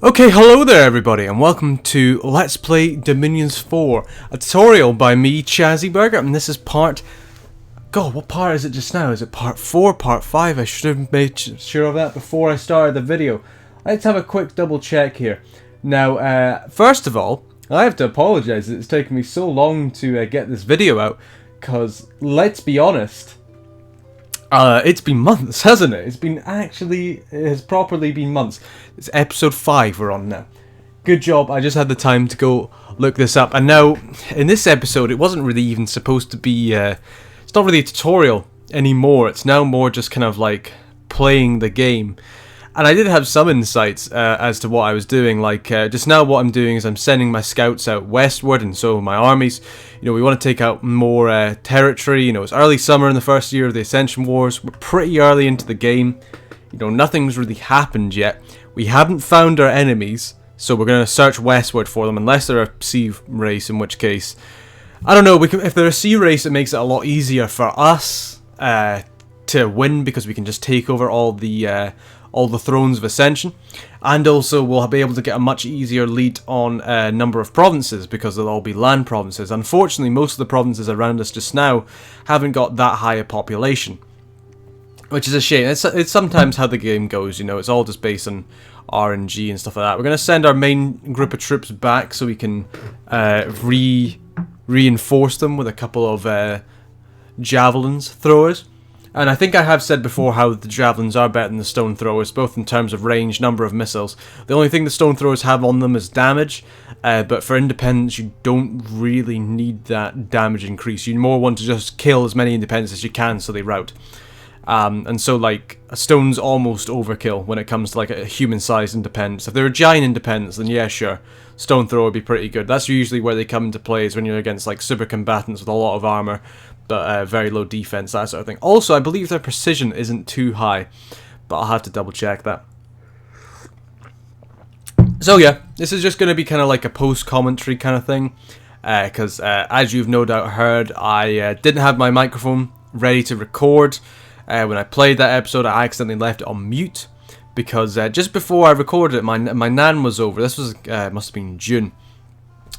Okay, hello there everybody, and welcome to Let's Play Dominions 4, a tutorial by me, ChazzyBurger, and this is part... God, what part is it just now? Is it part 4, part 5? I should have made sure of that before I started the video. Let's have a quick double check here. Now, first of all, I have to apologise that it's taken me so long to get this video out, because, let's be honest, it's been months, hasn't it? It has properly been months. It's episode 5 we're on now. Good job, I just had the time to go look this up. And now, in this episode, it wasn't really even supposed to be, it's not really a tutorial anymore. It's now more just kind of like playing the game. And I did have some insights as to what I was doing, like just now what I'm doing is I'm sending my scouts out westward, and so my armies, you know, we want to take out more territory. You know, it's early summer in the first year of the Ascension Wars, we're pretty early into the game, you know, nothing's really happened yet, we haven't found our enemies, so we're going to search westward for them, unless they're a sea race, in which case, I don't know, if they're a sea race it makes it a lot easier for us to win, because we can just take over all the thrones of Ascension, and also we'll be able to get a much easier lead on a number of provinces, because they'll all be land provinces. Unfortunately, most of the provinces around us just now haven't got that high a population, which is a shame. It's sometimes how the game goes, you know, it's all just based on RNG and stuff like that. We're going to send our main group of troops back so we can reinforce them with a couple of javelins throwers. And I think I have said before how the javelins are better than the stone throwers, both in terms of range, number of missiles. The only thing the stone throwers have on them is damage, but for independents you don't really need that damage increase. You more want to just kill as many independents as you can so they rout. And so like, a stone's almost overkill when it comes to like a human-sized independence. If they're a giant independence, then yeah, sure, stone thrower would be pretty good. That's usually where they come into play, is when you're against like super combatants with a lot of armor, but very low defense, that sort of thing. Also, I believe their precision isn't too high, but I'll have to double check that. So yeah, this is just going to be kind of like a post-commentary kind of thing, because as you've no doubt heard, I didn't have my microphone ready to record. When I played that episode, I accidentally left it on mute, because just before I recorded it, my nan was over. This was, must have been June.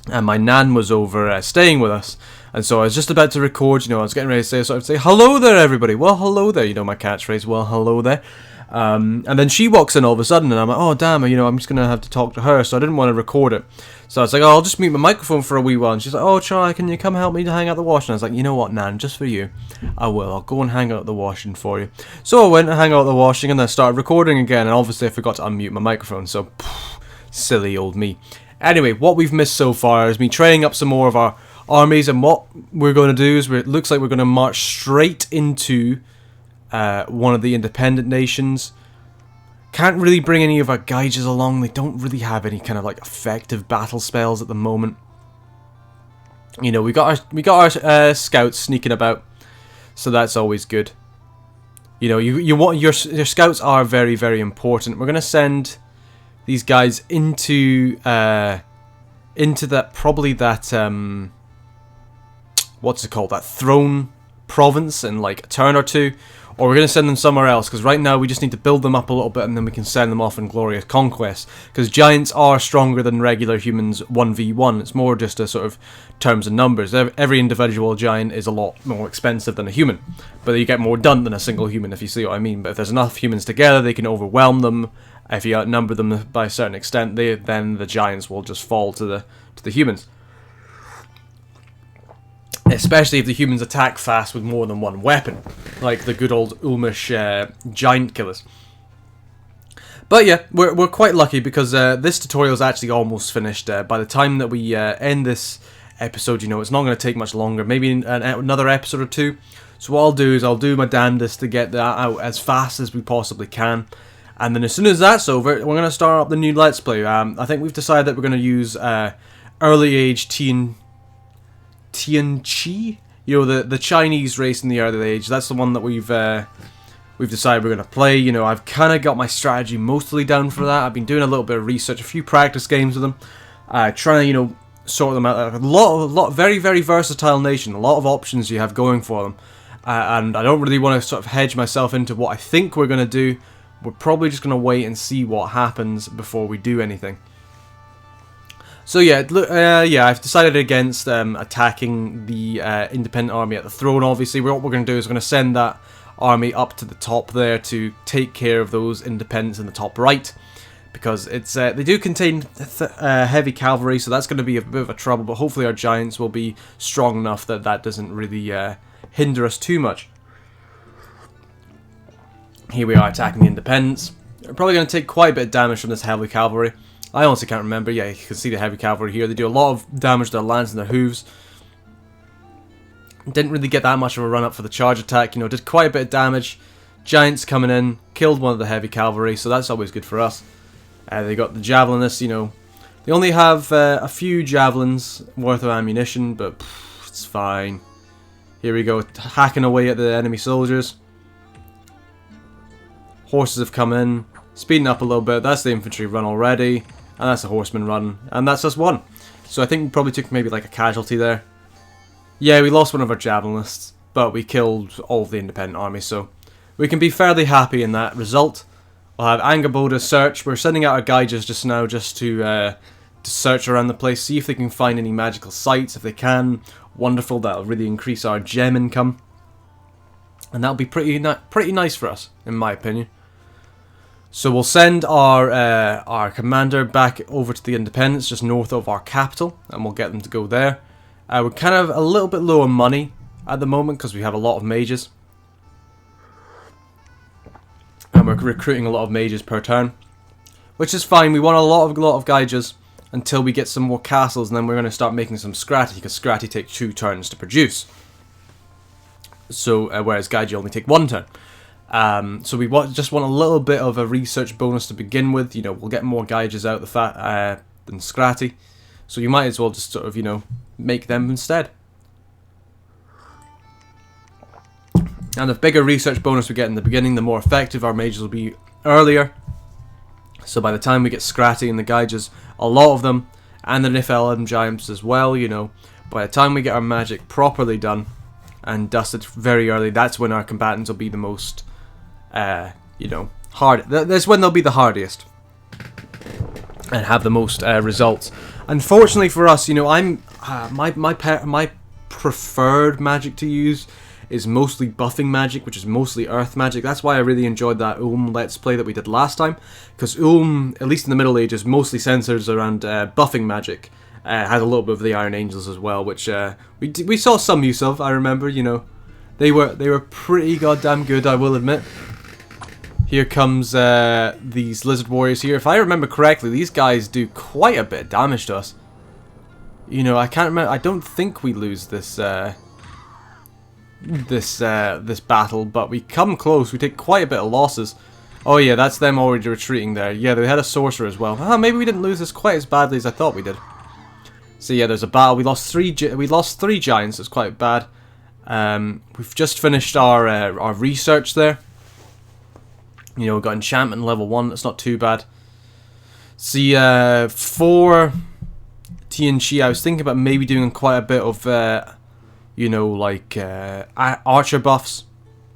And my nan was over staying with us, and so I was just about to record, you know, I was getting ready to say, so I would say, hello there everybody, well hello there, you know my catchphrase, well hello there, and then she walks in all of a sudden, and I'm like, oh damn, you know, I'm just going to have to talk to her, so I didn't want to record it, so I was like, oh, I'll just mute my microphone for a wee while, and she's like, oh Charlie, can you come help me to hang out the washing? I was like, you know what nan, just for you, I will, I'll go and hang out the washing for you. So I went and hang out the washing, and then I started recording again, and obviously I forgot to unmute my microphone, so silly old me. Anyway, what we've missed so far is me training up some more of our armies, and what we're going to do is it looks like we're going to march straight into one of the independent nations. Can't really bring any of our gauges along. They don't really have any kind of like effective battle spells at the moment. You know, we got our scouts sneaking about, so that's always good. You know, you want your scouts are very, very important. We're going to send these guys into that, probably that, what's it called, that throne province in like a turn or two, or we're going to send them somewhere else, because right now we just need to build them up a little bit, and then we can send them off in glorious conquest, because giants are stronger than regular humans 1v1, it's more just a sort of terms and numbers. Every individual giant is a lot more expensive than a human, but you get more done than a single human, if you see what I mean. But if there's enough humans together, they can overwhelm them. If you outnumber them by a certain extent, then the giants will just fall to the humans. Especially if the humans attack fast with more than one weapon, like the good old Ulmish giant killers. But yeah, we're quite lucky, because this tutorial is actually almost finished. By the time that we end this episode, you know, it's not going to take much longer. Maybe another episode or two. So what I'll do is I'll do my damnedest to get that out as fast as we possibly can. And then as soon as that's over, we're going to start up the new Let's Play. I think we've decided that we're going to use early age Tianqi. You know, the Chinese race in the early age. That's the one that we've decided we're going to play. You know, I've kind of got my strategy mostly down for that. I've been doing a little bit of research, a few practice games with them. Trying to, you know, sort them out. A lot, very, very versatile nation. A lot of options you have going for them. And I don't really want to sort of hedge myself into what I think we're going to do, we're probably just going to wait and see what happens before we do anything. So yeah, I've decided against attacking the independent army at the throne. Obviously, what we're going to do is we're going to send that army up to the top there to take care of those independents in the top right, because it's they do contain heavy cavalry, so that's going to be a bit of a trouble. But hopefully, our giants will be strong enough that that doesn't really hinder us too much. Here we are attacking the independents. We're probably going to take quite a bit of damage from this heavy cavalry. I honestly can't remember. Yeah, you can see the heavy cavalry here. They do a lot of damage to their lands and their hooves. Didn't really get that much of a run up for the charge attack. You know, did quite a bit of damage. Giants coming in, killed one of the heavy cavalry, so that's always good for us. They got the javelinists, you know. They only have a few javelins worth of ammunition, but it's fine. Here we go, hacking away at the enemy soldiers. Horses have come in, speeding up a little bit. That's the infantry run already, and that's the horseman run, and that's us one. So I think we probably took maybe like a casualty there. Yeah, we lost one of our javelinists, but we killed all of the independent army, so we can be fairly happy in that result. We'll have Angerboda search. We're sending out our guides just now just to search around the place, see if they can find any magical sites. If they can, wonderful, that'll really increase our gem income. And that'll be pretty nice for us, in my opinion. So we'll send our commander back over to the independents just north of our capital, and we'll get them to go there. We're kind of a little bit low on money at the moment because we have a lot of mages. And we're recruiting a lot of mages per turn, which is fine. We want a lot of Gaijas until we get some more castles, and then we're going to start making some Scratty, because Scratty take 2 turns to produce. So whereas Gaija only take 1 turn. So we just want a little bit of a research bonus to begin with. You know, we'll get more Gaijas out than Scratty, so you might as well just sort of, you know, make them instead. And the bigger research bonus we get in the beginning, the more effective our mages will be earlier. So by the time we get Scratty and the Gaijas, a lot of them, and the Niflheim giants as well, you know, by the time we get our magic properly done and dusted very early, that's when our combatants will be the most, you know, hard. That's when they'll be the hardest and have the most results. Unfortunately for us, you know, my preferred magic to use is mostly buffing magic, which is mostly earth magic. That's why I really enjoyed that Let's Play that we did last time, because at least in the Middle Ages, mostly centers around buffing magic. Had a little bit of the Iron Angels as well, which we saw some use of. I remember, you know, they were pretty goddamn good, I will admit. Here comes these lizard warriors here. If I remember correctly, these guys do quite a bit of damage to us. You know, I can't remember. I don't think we lose this this battle, but we come close. We take quite a bit of losses. Oh yeah, that's them already retreating there. Yeah, they had a sorcerer as well. Maybe we didn't lose this quite as badly as I thought we did. So yeah, there's a battle. We lost three giants. It's quite bad. We've just finished our research there. You know, we got enchantment level 1. That's not too bad. See, for TNG, I was thinking about maybe doing quite a bit of, you know, like archer buffs.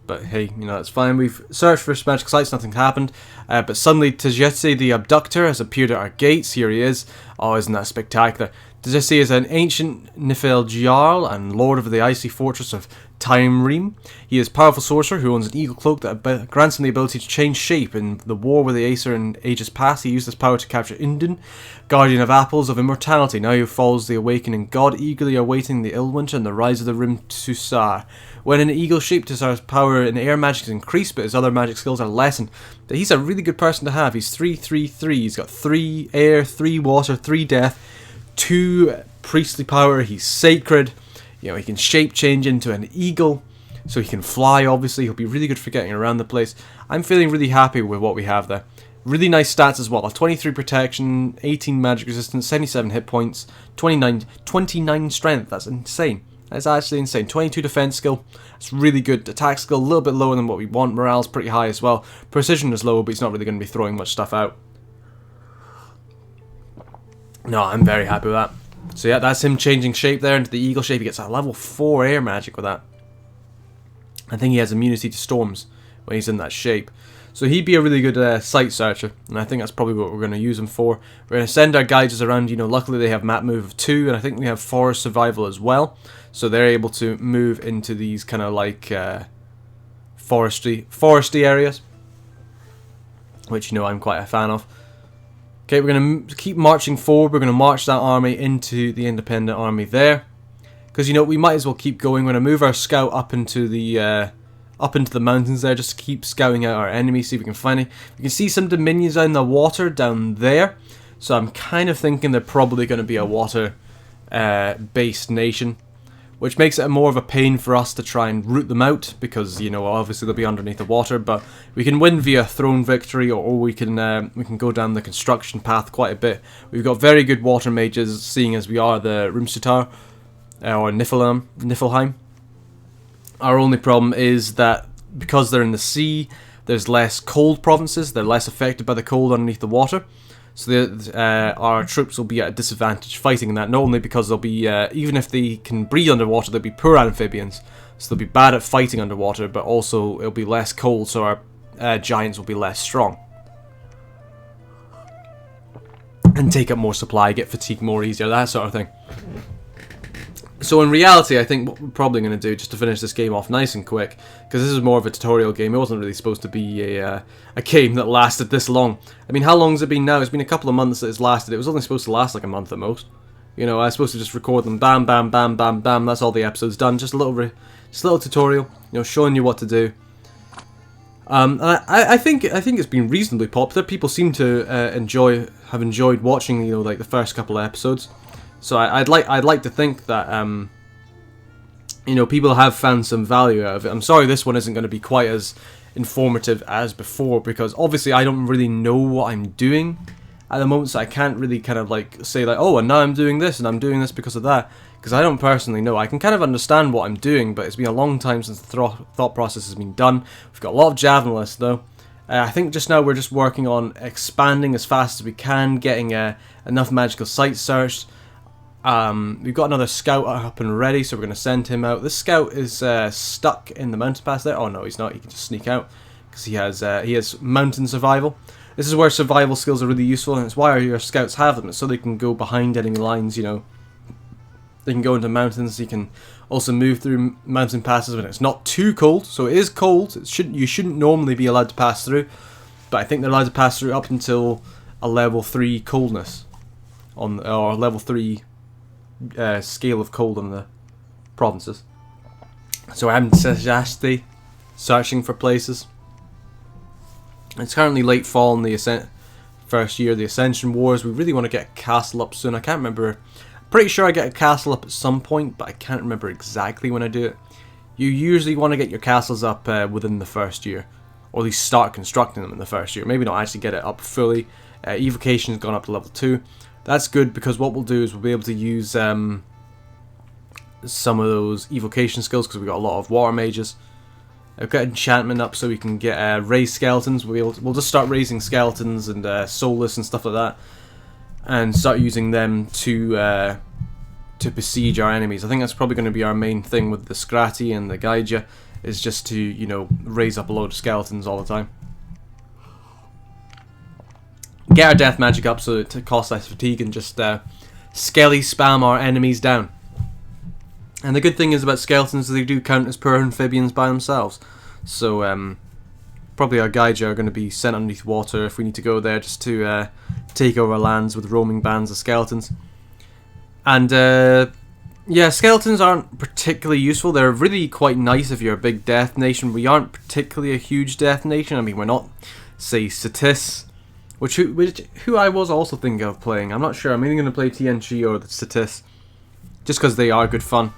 But hey, you know, that's fine. We've searched for magic sites, nothing happened. But suddenly, Tajetse the Abductor has appeared at our gates. Here he is. Oh, isn't that spectacular? Tajetse is an ancient Nifel Jarl and lord of the icy fortress of Time. He is a powerful sorcerer who owns an eagle cloak that grants him the ability to change shape. In the war with the Aesir in ages past, he used this power to capture Indun, guardian of apples of immortality. Now he follows the awakening god, eagerly awaiting the Illwinter and the rise of the Rim Tusar. When in eagle shape, Tusar's power in air magic is increased, but his other magic skills are lessened. But he's a really good person to have. He's 3/3/3. He's got 3 air, 3 water, 3 death, 2 priestly power. He's sacred. You know, he can shape change into an eagle, so he can fly, obviously. He'll be really good for getting around the place. I'm feeling really happy with what we have there. Really nice stats as well. 23 protection, 18 magic resistance, 77 hit points, 29 strength. That's insane. That's actually insane. 22 defense skill. That's really good. Attack skill, a little bit lower than what we want. Morale's pretty high as well. Precision is low, but he's not really going to be throwing much stuff out. No, I'm very happy with that. So yeah, that's him changing shape there into the eagle shape. He gets a level 4 air magic with that. I think he has immunity to storms when he's in that shape. So he'd be a really good sight searcher, and I think that's probably what we're going to use him for. We're going to send our guides around, you know, luckily they have map move of 2, and I think they have forest survival as well. So they're able to move into these kind of like foresty areas, which, you know, I'm quite a fan of. Okay, we're going to keep marching forward. We're going to march that army into the independent army there. Because, you know, we might as well keep going. We're going to move our scout up into the mountains there, just to keep scouting out our enemies, see if we can find any. You can see some dominions in the water down there. So I'm kind of thinking they're probably going to be a water-based nation, which makes it more of a pain for us to try and root them out, because, you know, obviously they'll be underneath the water. But we can win via throne victory, or we can go down the construction path quite a bit. We've got very good water mages, seeing as we are the Rumsutar, or Niflheim. Our only problem is that because they're in the sea, there's less cold provinces. They're less affected by the cold underneath the water. So our troops will be at a disadvantage fighting in that, not only because they'll be, even if they can breathe underwater, they'll be poor amphibians, so they'll be bad at fighting underwater, but also it'll be less cold, so our giants will be less strong. And take up more supply, get fatigue more easier, that sort of thing. So in reality, I think what we're probably going to do, just to finish this game off nice and quick, because this is more of a tutorial game, it wasn't really supposed to be a game that lasted this long. I mean, how long has it been now? It's been a couple of months that it's lasted. It was only supposed to last like a month at most. You know, I was supposed to just record them, bam, bam, bam, bam, bam, that's all the episode's done. Just a little tutorial, you know, showing you what to do. I think it's been reasonably popular. People seem to have enjoyed watching, you know, like the first couple of episodes. So I'd like to think that you know, people have found some value out of it. I'm sorry this one isn't going to be quite as informative as before, because obviously I don't really know what I'm doing at the moment, so I can't really kind of like say like, oh, and now I'm doing this and I'm doing this because of that, because I don't personally know. I can kind of understand what I'm doing, but it's been a long time since the thought process has been done. We've got a lot of javelinists though. I think just now we're just working on expanding as fast as we can, getting enough magical sites searched. We've got another scout up and ready, so we're going to send him out. This scout is stuck in the mountain pass there. Oh no, he's not. He can just sneak out because he has mountain survival. This is where survival skills are really useful, and it's why your scouts have them. It's so they can go behind enemy lines. You know, they can go into mountains. You can also move through mountain passes when it's not too cold. So it is cold. You shouldn't normally be allowed to pass through, but I think they're allowed to pass through up until a level 3 coldness or level 3. Scale of cold on the provinces. So I'm searching for places. It's currently late fall in the first year of the Ascension Wars. We really want to get a castle up soon. I can't remember. I'm pretty sure I get a castle up at some point, but I can't remember exactly when I do it. You usually want to get your castles up within the first year, or at least start constructing them in the first year. Maybe not actually get it up fully. Evocation has gone up to level 2. That's good, because what we'll do is we'll be able to use some of those evocation skills, because we've got a lot of water mages. I've got enchantment up so we can get raise skeletons. We'll just start raising skeletons and soulless and stuff like that, and start using them to besiege our enemies. I think that's probably going to be our main thing with the Scrati and the Gaija, is just to, you know, raise up a load of skeletons all the time. Get our death magic up so it costs less fatigue, and just skelly spam our enemies down. And the good thing is about skeletons is they do count as poor amphibians by themselves. So probably our Gaija are going to be sent underneath water if we need to go there, just to take over lands with roaming bands of skeletons. And yeah, skeletons aren't particularly useful. They're really quite nice if you're a big death nation. We aren't particularly a huge death nation. I mean, we're not, say, Satis, who I was also thinking of playing. I'm not sure. I'm either going to play TNG or the Satis, just because they are good fun.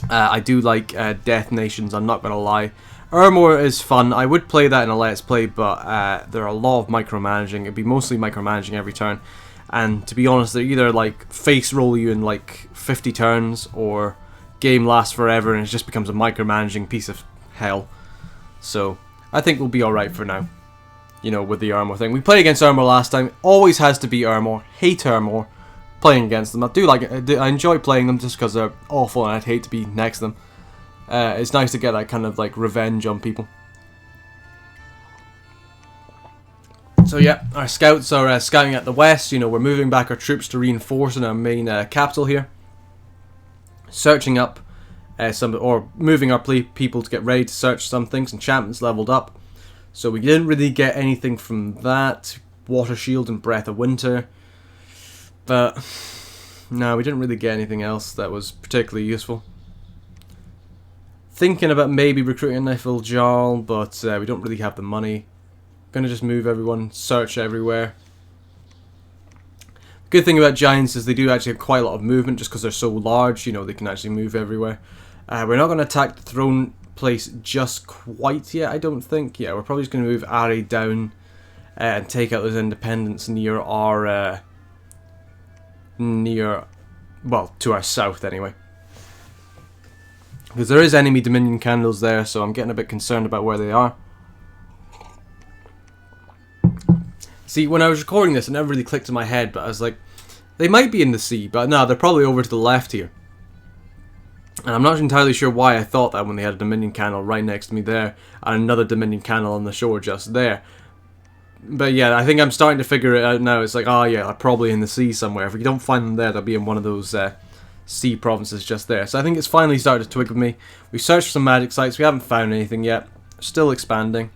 I do like death nations, I'm not going to lie. Ermor is fun. I would play that in a Let's Play, but there are a lot of micromanaging. It'd be mostly micromanaging every turn. And to be honest, they either like face roll you in like 50 turns, or game lasts forever and it just becomes a micromanaging piece of hell. So I think we'll be alright for now. You know, with the Ermor thing. We played against Ermor last time. Always has to be Ermor. Hate Ermor. Playing against them. I enjoy playing them just because they're awful and I'd hate to be next to them. It's nice to get that kind of like revenge on people. So yeah, our scouts are scouting at the west. You know, we're moving back our troops to reinforce in our main capital here. Searching up moving our people to get ready to search some things. Enchantments leveled up. So we didn't really get anything from that. Water Shield and Breath of Winter. But no, we didn't really get anything else that was particularly useful. Thinking about maybe recruiting a Nifil Jarl, but we don't really have the money. Gonna just move everyone, search everywhere. Good thing about giants is they do actually have quite a lot of movement just because they're so large, you know, they can actually move everywhere. We're not going to attack the throne place just quite yet, I don't think. Yeah, we're probably just going to move Ari down and take out those independents near our... well, to our south anyway. Because there is enemy Dominion candles there, so I'm getting a bit concerned about where they are. See, when I was recording this, it never really clicked in my head, but I was like, they might be in the sea, but no, they're probably over to the left here. And I'm not entirely sure why I thought that when they had a Dominion candle right next to me there, and another Dominion candle on the shore just there. But yeah, I think I'm starting to figure it out now. It's like, oh yeah, they're probably in the sea somewhere. If we don't find them there, they'll be in one of those sea provinces just there. So I think it's finally started to twig with me. We searched for some magic sites, we haven't found anything yet. Still expanding.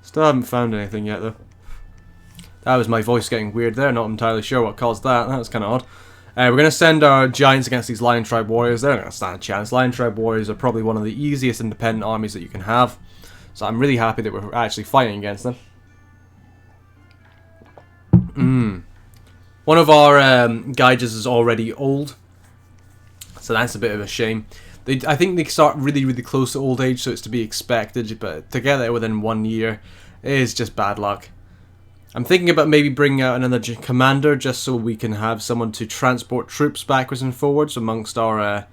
Still haven't found anything yet though. That was my voice getting weird there, not entirely sure what caused that. That was kind of odd. We're going to send our giants against these Lion Tribe warriors. They're not going to stand a chance. Lion Tribe warriors are probably one of the easiest independent armies that you can have. So I'm really happy that we're actually fighting against them. One of our Gaigas is already old. So that's a bit of a shame. I think they start really, really close to old age, so it's to be expected. But to get there within 1 year is just bad luck. I'm thinking about maybe bringing out another commander just so we can have someone to transport troops backwards and forwards amongst our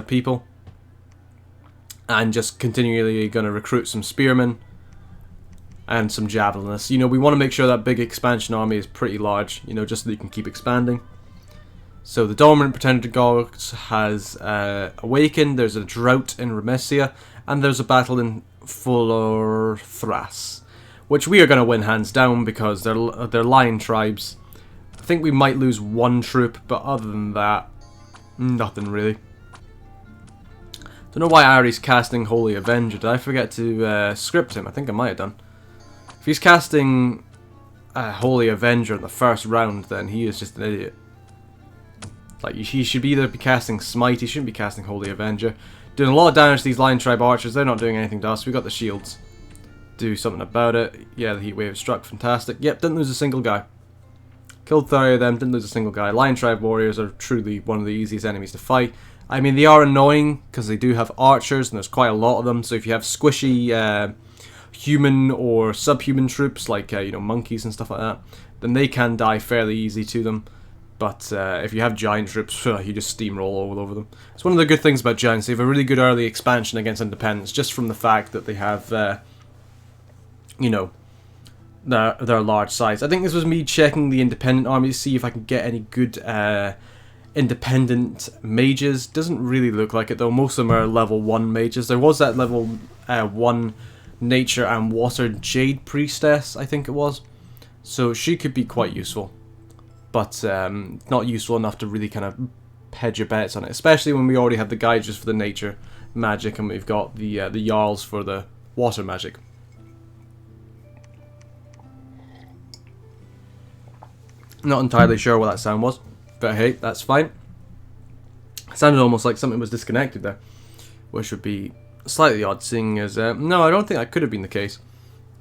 people. And just continually going to recruit some spearmen and some javelinists. You know, we want to make sure that big expansion army is pretty large, you know, just so they can keep expanding. So the Dominant Pretender Gods has awakened, there's a drought in Remesia, and there's a battle in Fuller Thras, which we are going to win hands down because they're lion tribes. I think we might lose one troop, but other than that, nothing really. Don't know why Ari's casting Holy Avenger. Did I forget to script him? I think I might have done. If he's casting Holy Avenger in the first round, then he is just an idiot. Like, he should either be casting Smite, he shouldn't be casting Holy Avenger. Doing a lot of damage to these Lion Tribe archers, they're not doing anything to us. We got the shields. Do something about it. Yeah, the heat wave struck, fantastic. Yep, didn't lose a single guy. Killed 30 of them, didn't lose a single guy. Lion Tribe warriors are truly one of the easiest enemies to fight. I mean, they are annoying because they do have archers and there's quite a lot of them. So if you have squishy human or subhuman troops like you know, monkeys and stuff like that, then they can die fairly easy to them. But if you have giant troops, you just steamroll all over them. It's one of the good things about giants. They have a really good early expansion against independence, just from the fact that they have, you know, their large size. I think this was me checking the independent army to see if I can get any good independent mages. Doesn't really look like it though. Most of them are level 1 mages. There was that level 1 nature and water jade priestess, I think it was. So she could be quite useful. But not useful enough to really kind of hedge your bets on it, especially when we already have the guides just for the nature magic and we've got the Jarls for the water magic. Not entirely sure what that sound was, but hey, that's fine. It sounded almost like something was disconnected there, which would be slightly odd, seeing as no, I don't think that could have been the case.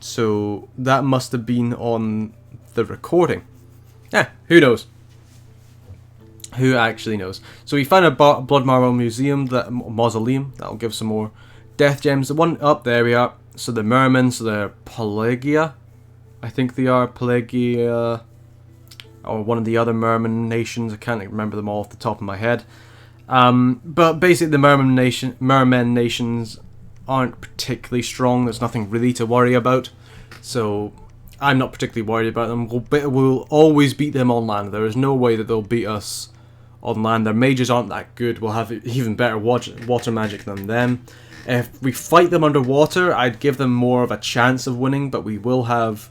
So that must have been on the recording. Yeah, who knows? Who actually knows? So we found a blood marble mausoleum that'll give some more death gems. The one up there we are. So the mermen, so they're Pelagia, I think they are Pelagia, or one of the other merman nations. I can't remember them all off the top of my head. But basically the merman nations aren't particularly strong. There's nothing really to worry about. So I'm not particularly worried about them. We'll always beat them on land. There is no way that they'll beat us on land. Their mages aren't that good. We'll have even better water magic than them. If we fight them underwater, I'd give them more of a chance of winning, but we will have...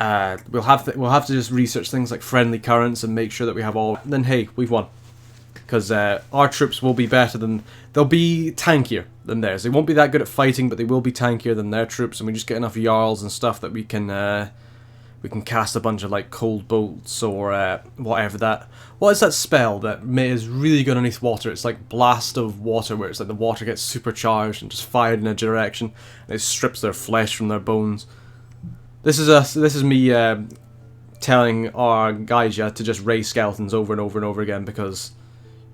we'll have to just research things like friendly currents and make sure that we have all... Then hey, we've won. Because our troops will be better than... They'll be tankier than theirs. They won't be that good at fighting, but they will be tankier than their troops, and we just get enough Jarls and stuff that we can cast a bunch of like cold bolts or whatever that... What is that spell that is really good underneath water? It's like Blast of Water, where it's like the water gets supercharged and just fired in a direction, and it strips their flesh from their bones. This is me telling our Gaija to just raise skeletons over and over and over again because,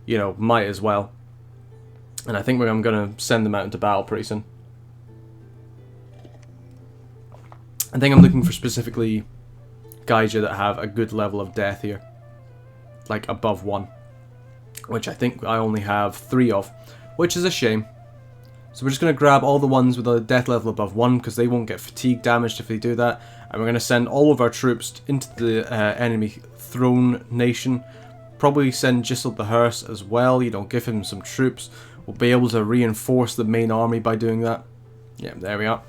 you know, might as well. And I think I'm going to send them out into battle pretty soon. I think I'm looking for specifically Gaija that have a good level of death here. Like above 1. Which I think I only have 3 of. Which is a shame. So we're just going to grab all the ones with a death level above 1 because they won't get fatigue damaged if they do that. And we're going to send all of our troops into the enemy throne nation. Probably send Giselle the Hearse as well, you know, give him some troops. We'll be able to reinforce the main army by doing that. Yeah, there we are.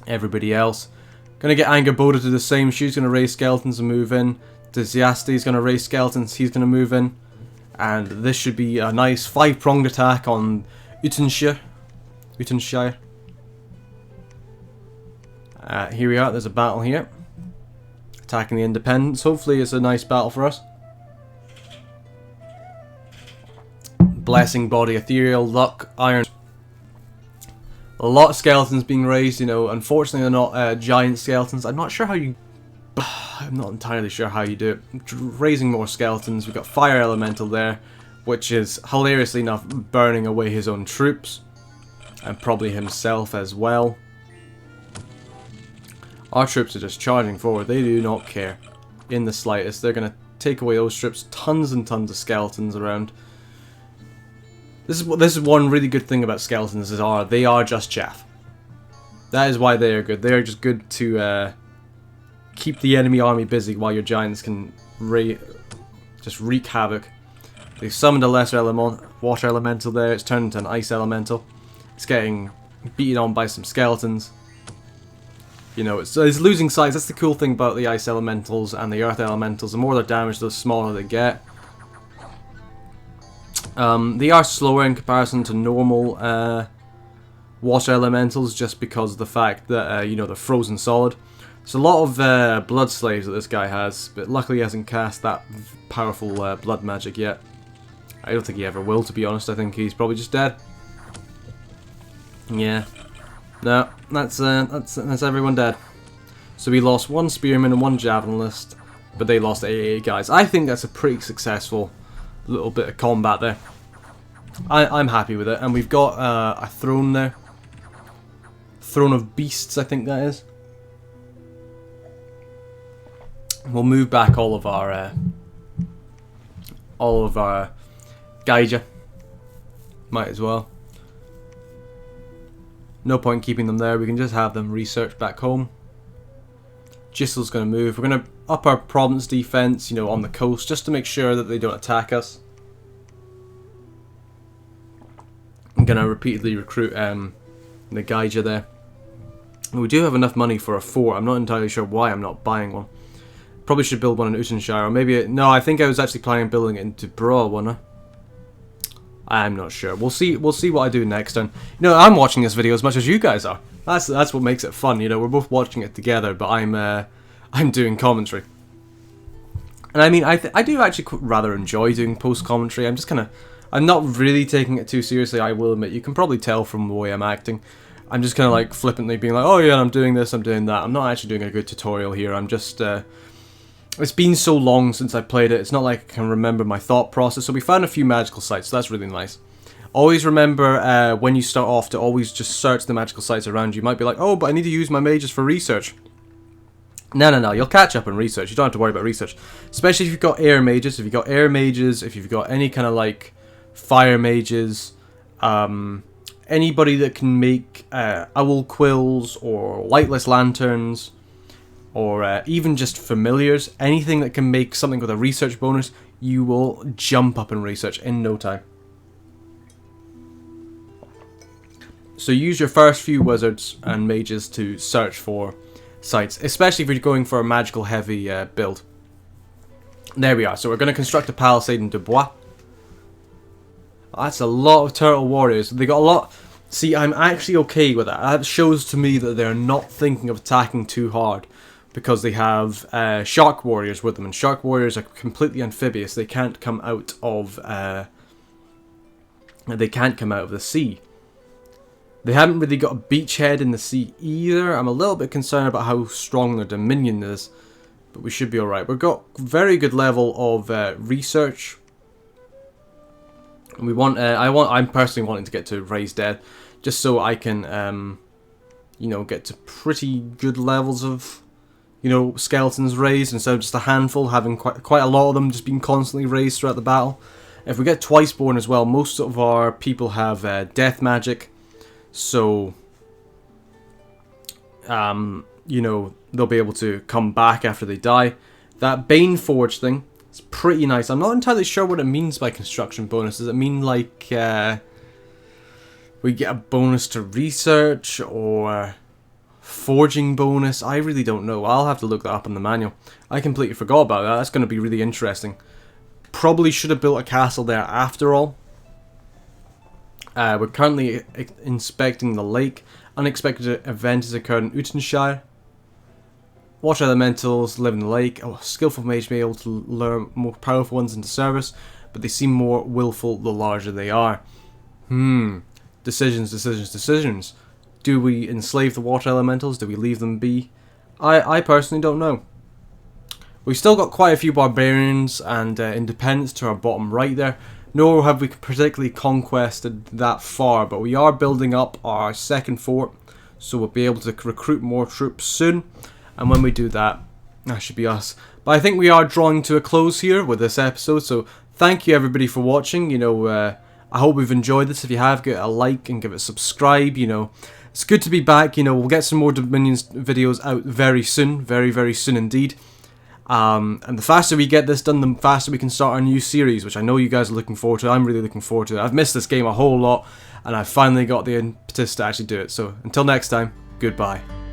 Everybody else. Gonna get Angerboda to do the same. She's gonna raise skeletons and move in. Desiaste's gonna raise skeletons, he's gonna move in. And this should be a nice 5-pronged attack on Utenshire. Here we are, there's a battle here. Attacking the independents. Hopefully it's a nice battle for us. Blessing Body, Ethereal, Luck, Iron. A lot of skeletons being raised, you know. Unfortunately, they're not giant skeletons. I'm not sure how you... I'm not entirely sure how you do it. Raising more skeletons. We've got Fire Elemental there, which is, hilariously enough, burning away his own troops. And probably himself as well. Our troops are just charging forward. They do not care in the slightest. They're going to take away those troops. Tons and tons of skeletons around. This is one really good thing about skeletons is they are just chaff. That is why they are good. They are just good to keep the enemy army busy while your giants can just wreak havoc. They've summoned a lesser water elemental there. It's turned into an ice elemental. It's getting beaten on by some skeletons. You know, it's losing size. That's the cool thing about the ice elementals and the earth elementals. The more they're damaged, the smaller they get. They are slower in comparison to normal water elementals just because of the fact that, you know, they're frozen solid. There's a lot of blood slaves that this guy has, but luckily he hasn't cast that powerful blood magic yet. I don't think he ever will, to be honest. I think he's probably just dead. Yeah. No, that's everyone dead. So we lost 1 spearman and 1 javelinist, but they lost 88 guys. I think that's a pretty successful little bit of combat there. I'm happy with it, and we've got a throne there. Throne of Beasts, I think that is. We'll move back all of our Gaija. Might as well. No point keeping them there. We can just have them research back home. Giselle's going to move. We're going to up our province defense, you know, on the coast, just to make sure that they don't attack us. I'm going to repeatedly recruit the Gaija there. We do have enough money for a fort. I'm not entirely sure why I'm not buying one. Probably should build one in Utenshire, or maybe... No, I think I was actually planning on building it into Brawl, wasn't I? I'm not sure. We'll see what I do next time. You know, I'm watching this video as much as you guys are. That's what makes it fun, you know. We're both watching it together, but I'm doing commentary. And I mean, I do actually rather enjoy doing post-commentary. I'm not really taking it too seriously, I will admit. You can probably tell from the way I'm acting. I'm just kind of like flippantly being like, oh yeah, I'm doing this, I'm doing that. I'm not actually doing a good tutorial here. I'm just... It's been so long since I played it, it's not like I can remember my thought process. So we found a few magical sites, so that's really nice. Always remember when you start off to always just search the magical sites around you. You might be like, oh, but I need to use my mages for research. No, you'll catch up on research. You don't have to worry about research. Especially if you've got air mages. If you've got air mages, if you've got any kind of like fire mages, anybody that can make owl quills or lightless lanterns, or even just familiars, anything that can make something with a research bonus, you will jump up in research in no time. So use your first few wizards and mages to search for sites, especially if you're going for a magical heavy build. There we are. So we're going to construct a palisade in Dubois. That's a lot of turtle warriors. They got a lot. See, I'm actually okay with that. That shows to me that they're not thinking of attacking too hard, because they have shark warriors with them, and shark warriors are completely amphibious. They can't come out of the sea. They haven't really got a beachhead in the sea either. I'm a little bit concerned about how strong their dominion is, but we should be alright. We've got very good level of research. And we want, I'm personally wanting to get to Raised Dead, just so I can, you know, get to pretty good levels of, you know, skeletons raised, instead of just a handful, having quite a lot of them just being constantly raised throughout the battle. If we get Twiceborn as well, most of our people have death magic. So, you know, they'll be able to come back after they die. That Baneforge thing is pretty nice. I'm not entirely sure what it means by construction bonus. Does it mean like we get a bonus to research or forging bonus? I really don't know. I'll have to look that up in the manual. I completely forgot about that. That's going to be really interesting. Probably should have built a castle there after all. We're currently inspecting the lake. Unexpected event has occurred in Utenshire. Water elementals live in the lake. Oh, skillful mage may be able to lure more powerful ones into service, but they seem more willful the larger they are. Decisions. Do we enslave the water elementals? Do we leave them be? I personally don't know. We've still got quite a few barbarians and independents to our bottom right there. Nor have we particularly conquested that far, but we are building up our second fort, so we'll be able to recruit more troops soon. And when we do that, that should be us. But I think we are drawing to a close here with this episode, so thank you everybody for watching. You know, I hope you've enjoyed this. If you have, give it a like and give it a subscribe. You know, it's good to be back. You know, we'll get some more Dominions videos out very soon, very soon indeed. And the faster we get this done, the faster we can start our new series, which I know you guys are looking forward to. I'm really looking forward to it. I've missed this game a whole lot, and I've finally got the impetus to actually do it. So until next time, goodbye.